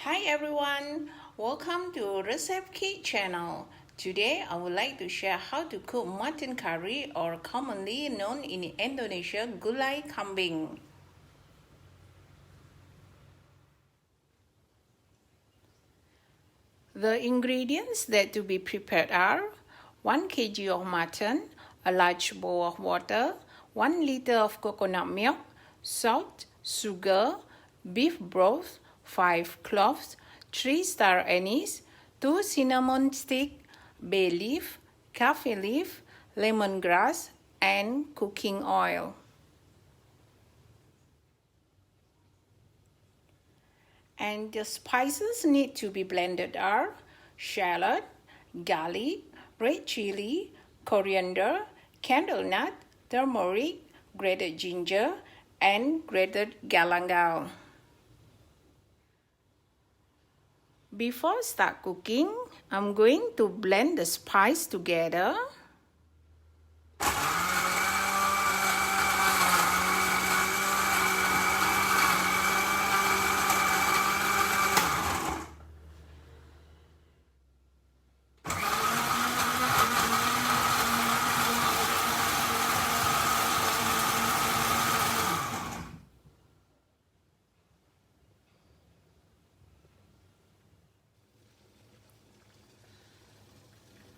Hi everyone, welcome to ResepKik channel. Today I would like to share how to cook mutton curry, or commonly known in Indonesia Gulai Kambing. The ingredients that to be prepared are 1 kg of mutton, a large bowl of water, 1 liter of coconut milk, salt, sugar, beef broth, 5 cloves, 3 star anise, 2 cinnamon stick, bay leaf, kaffir leaf, lemongrass, and cooking oil. And the spices need to be blended are shallot, garlic, red chili, coriander, candlenut, turmeric, grated ginger, and grated galangal. Before start cooking, I'm going to blend the spice together.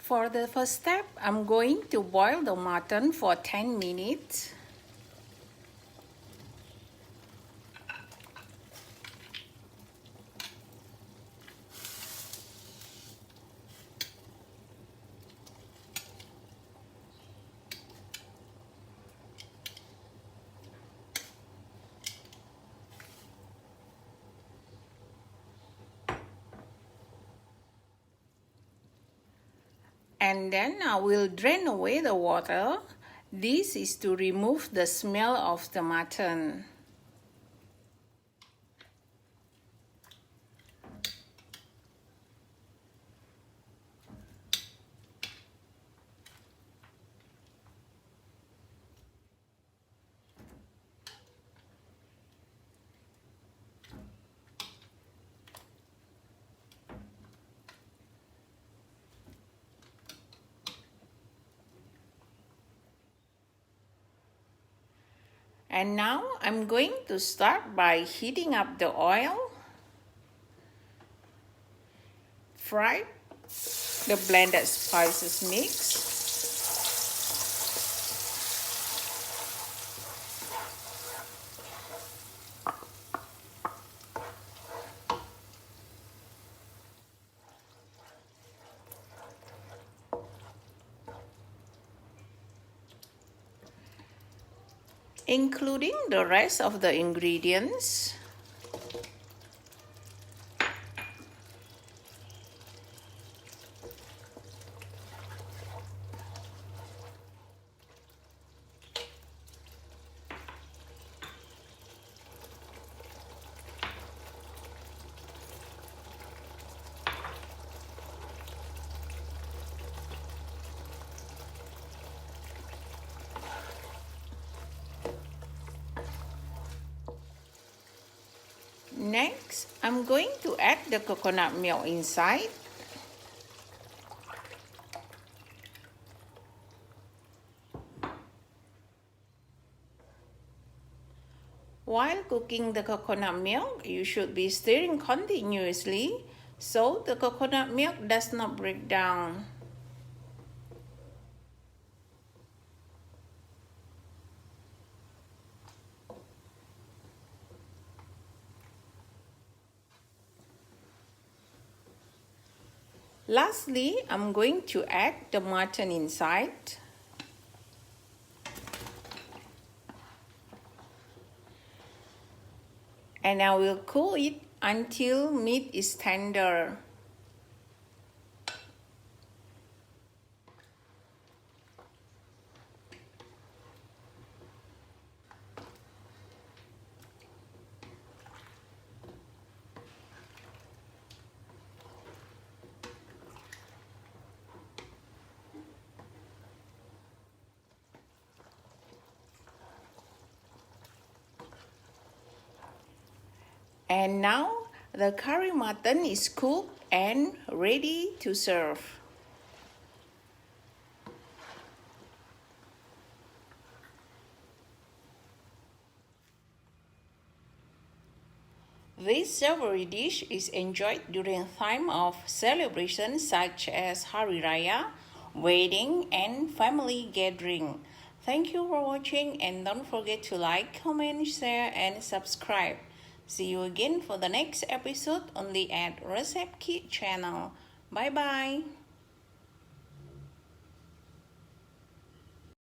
For the first step, I'm going to boil the mutton for 10 minutes. And then I will drain away the water. This is to remove the smell of the mutton. And now I'm going to start by heating up the oil. Fry the blended spices mix. Including the rest of the ingredients. Next, I'm going to add the coconut milk inside. While cooking the coconut milk, you should be stirring continuously so the coconut milk does not break down. Lastly, I'm going to add the mutton inside. And I will cook it until meat is tender. And now The curry mutton is cooked and ready to serve. This savory dish is enjoyed during time of celebrations such as Hari Raya, wedding, and family gathering. Thank you for watching and don't forget to like, comment, share, and subscribe. See you again for the next episode only at ResepKik channel. Bye bye.